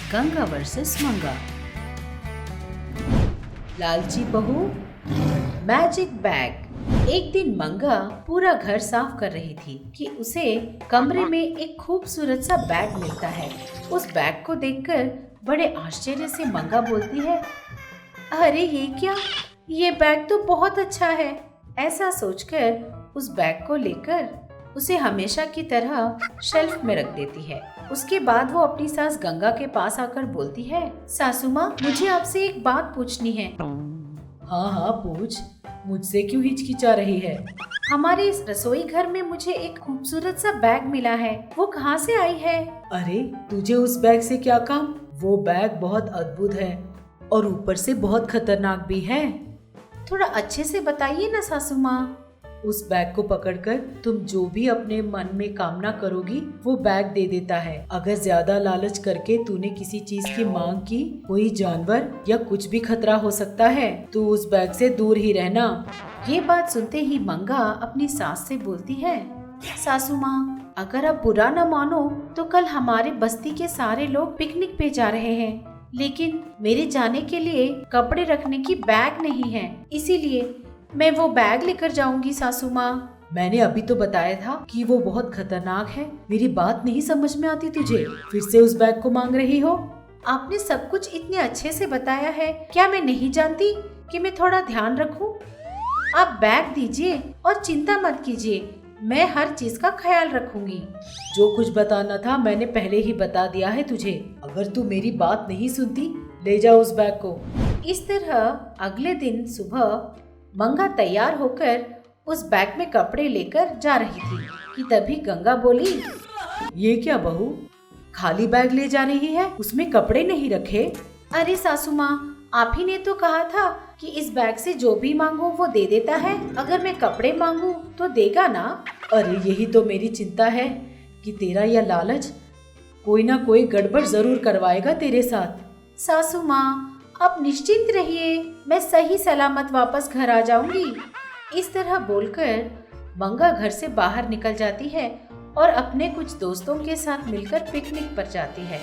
Ganga versus मंगा। लालची बहू, मैजिक बैग। एक दिन मंगा पूरा घर साफ कर रही थी कि उसे कमरे में एक खूबसूरत सा बैग मिलता है। उस बैग को देखकर बड़े आश्चर्य से मंगा बोलती है, अरे ये क्या, ये बैग तो बहुत अच्छा है। ऐसा सोचकर उस बैग को लेकर उसे हमेशा की तरह शेल्फ में रख देती है। उसके बाद वो अपनी सास गंगा के पास आकर बोलती है, सासू माँ, मुझे आपसे एक बात पूछनी है। हाँ हाँ पूछ, मुझसे क्यों हिचकिचा रही है? हमारे इस रसोई घर में मुझे एक खूबसूरत सा बैग मिला है, वो कहाँ से आई है? अरे तुझे उस बैग से क्या काम? वो बैग बहुत अद्भुत है और ऊपर से बहुत खतरनाक भी है। थोड़ा अच्छे से बताइए ना सासू माँ। उस बैग को पकड़कर तुम जो भी अपने मन में कामना करोगी वो बैग दे देता है। अगर ज्यादा लालच करके तूने किसी चीज की मांग की, कोई जानवर या कुछ भी खतरा हो सकता है, तो उस बैग से दूर ही रहना। ये बात सुनते ही मंगा अपनी सास से बोलती है, सासू माँ, अगर आप बुरा न मानो तो कल हमारे बस्ती के सारे लोग पिकनिक पे जा रहे हैं, लेकिन मेरे जाने के लिए कपड़े रखने की बैग नहीं है, इसीलिए मैं वो बैग लेकर जाऊंगी सासू माँ। मैंने अभी तो बताया था कि वो बहुत खतरनाक है। मेरी बात नहीं समझ में आती तुझे? फिर से उस बैग को मांग रही हो? आपने सब कुछ इतने अच्छे से बताया है, क्या मैं नहीं जानती कि मैं थोड़ा ध्यान रखूं? आप बैग दीजिए और चिंता मत कीजिए, मैं हर चीज का ख्याल रखूंगी। जो कुछ बताना था मैंने पहले ही बता दिया है तुझे। अगर तू मेरी बात नहीं सुनती, ले जा उस बैग को। इस तरह अगले दिन सुबह मंगा तैयार होकर उस बैग में कपड़े लेकर जा रही थी कि तभी गंगा बोली, ये क्या बहू, खाली बैग ले जा रही है, उसमें कपड़े नहीं रखे? अरे सासू माँ, आप ही ने तो कहा था कि इस बैग से जो भी मांगो वो दे देता है। अगर मैं कपड़े मांगू तो देगा ना? अरे यही तो मेरी चिंता है कि तेरा यह लालच कोई ना कोई गड़बड़ जरूर करवाएगा तेरे साथ। सासू माँ, आप निश्चिंत रहिए, मैं सही सलामत वापस घर आ जाऊंगी। इस तरह बोलकर मंगा घर से बाहर निकल जाती है और अपने कुछ दोस्तों के साथ मिलकर पिकनिक पर जाती है।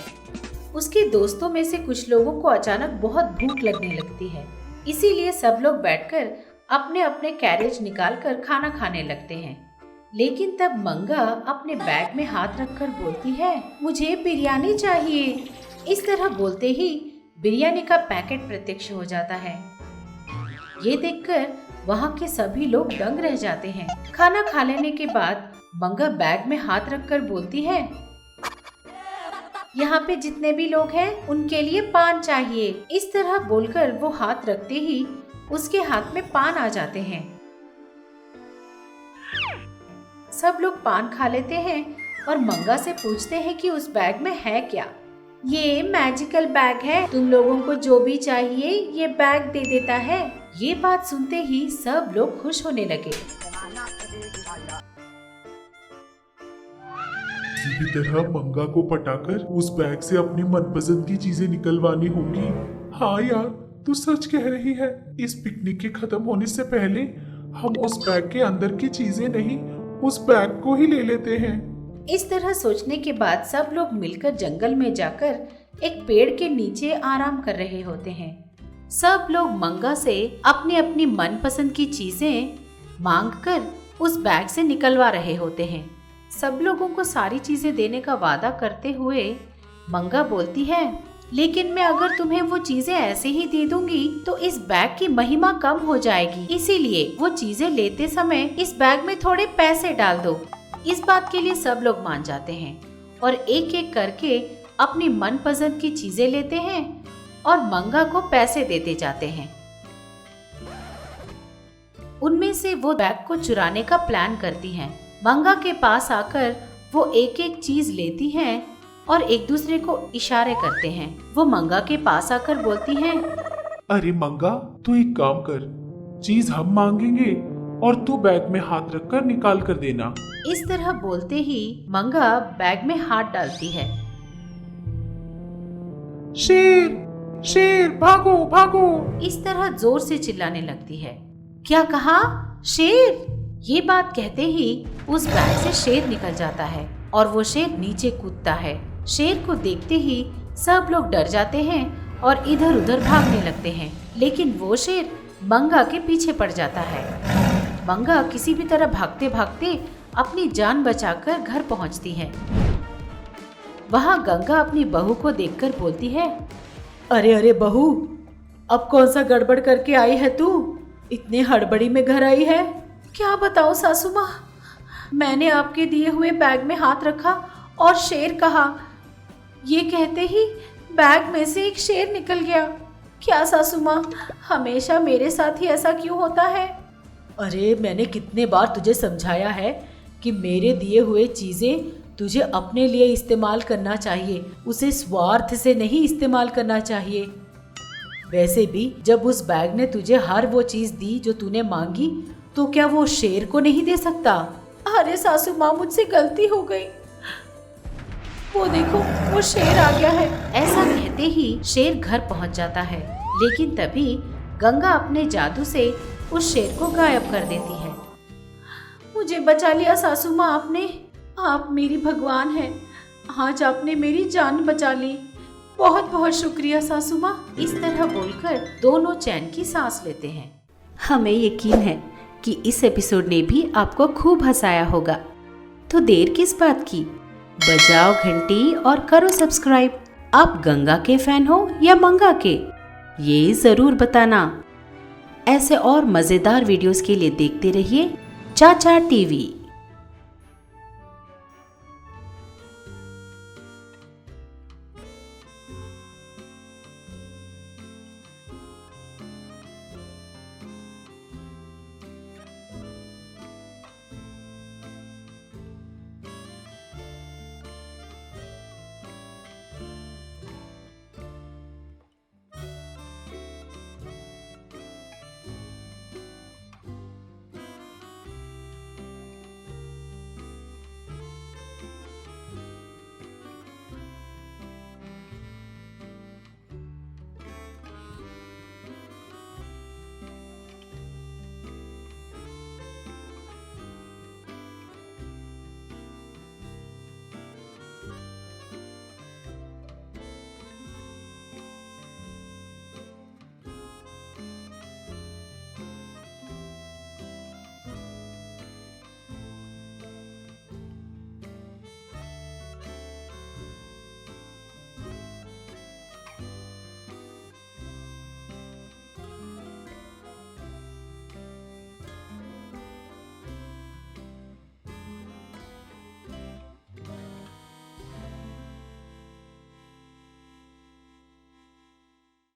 उसके दोस्तों में से कुछ लोगों को अचानक बहुत भूख लगने लगती है, इसीलिए सब लोग बैठकर अपने अपने कैरेज निकालकर खाना खाने लगते हैं। लेकिन तब मंगा अपने बैग में हाथ रखकर बोलती है, मुझे बिरयानी चाहिए। इस तरह बोलते ही बिरयानी का पैकेट प्रत्यक्ष हो जाता है। ये देखकर वहाँ के सभी लोग दंग रह जाते हैं। खाना खा लेने के बाद मंगा बैग में हाथ रखकर बोलती है, यहाँ पे जितने भी लोग हैं उनके लिए पान चाहिए। इस तरह बोलकर वो हाथ रखते ही उसके हाथ में पान आ जाते हैं। सब लोग पान खा लेते हैं और मंगा से पूछते हैं कि उस बैग में है क्या। ये मैजिकल बैग है, तुम लोगों को जो भी चाहिए ये बैग दे देता है। ये बात सुनते ही सब लोग खुश होने लगे। किसी भी तरह मंगा को पटाकर उस बैग से अपनी मनपसंद की चीजें निकलवानी होगी। हाँ यार, तू सच कह रही है। इस पिकनिक के खत्म होने से पहले हम उस बैग के अंदर की चीजें नहीं, उस बैग को ही ले लेते हैं। इस तरह सोचने के बाद सब लोग मिलकर जंगल में जाकर एक पेड़ के नीचे आराम कर रहे होते हैं। सब लोग मंगा से अपनी अपनी मनपसंद की चीजें मांगकर उस बैग से निकलवा रहे होते हैं। सब लोगों को सारी चीजें देने का वादा करते हुए मंगा बोलती है, लेकिन मैं अगर तुम्हें वो चीजें ऐसे ही दे दूंगी तो इस बैग की महिमा कम हो जाएगी, इसीलिए वो चीजें लेते समय इस बैग में थोड़े पैसे डाल दो। इस बात के लिए सब लोग मान जाते हैं और एक एक करके अपनी मनपसंद की चीजें लेते हैं और मंगा को पैसे देते जाते हैं। उनमें से वो बैग को चुराने का प्लान करती हैं। मंगा के पास आकर वो एक एक चीज लेती हैं और एक दूसरे को इशारे करते हैं। वो मंगा के पास आकर बोलती हैं, अरे मंगा, तू एक काम कर, चीज हम मांगेंगे और तू बैग में हाथ रखकर निकाल कर देना। इस तरह बोलते ही मंगा बैग में हाथ डालती है। शेर, शेर, भागो भागो। इस तरह जोर से चिल्लाने लगती है। क्या कहा? शेर? ये बात कहते ही उस बैग से शेर निकल जाता है और वो शेर नीचे कूदता है। शेर को देखते ही सब लोग डर जाते हैं और इधर उधर भागने लगते हैं, लेकिन वो शेर मंगा के पीछे पड़ जाता है। मंगा किसी भी तरह भागते भागते अपनी जान बचाकर घर पहुंचती है। वहां गंगा अपनी बहू को देखकर बोलती है, अरे अरे बहू, अब कौन सा गड़बड़ करके आई है तू? इतने हड़बड़ी में घर आई है। क्या बताओ सासू माँ, मैंने आपके दिए हुए बैग में हाथ रखा और शेर कहा। ये कहते ही बैग में से एक शेर निकल गया। क्या सासू माँ, हमेशा मेरे साथ ही ऐसा क्यों होता है? अरे मैंने कितने बार तुझे समझाया है कि मेरे दिए हुए चीजें तुझे अपने लिए इस्तेमाल करना चाहिए, उसे स्वार्थ से नहीं इस्तेमाल करना चाहिए। वैसे भी जब उस बैग ने तुझे हर वो चीज दी जो तूने मांगी, तो क्या वो शेर को नहीं दे सकता? अरे सासू माँ, मुझसे गलती हो गई। वो देखो, वो शेर आ गया है। ऐसा कहते ही शेर घर पहुंच जाता है, लेकिन तभी गंगा अपने जादू से उस शेर को गायब कर देती है। मुझे बचा लिया सासू माँ आपने। आप मेरी भगवान हैं। आज आपने मेरी जान बचा ली। बहुत बहुत शुक्रिया सासू माँ। इस तरह बोलकर दोनों चैन की सांस लेते हैं। हमें यकीन है कि इस एपिसोड ने भी आपको खूब हंसाया होगा। तो देर किस बात की, बजाओ घंटी और करो सब्सक्राइब। आप गंगा के फैन हो या मंगा के, ये जरूर बताना। ऐसे और मजेदार वीडियोस के लिए देखते रहिए चाचा टीवी।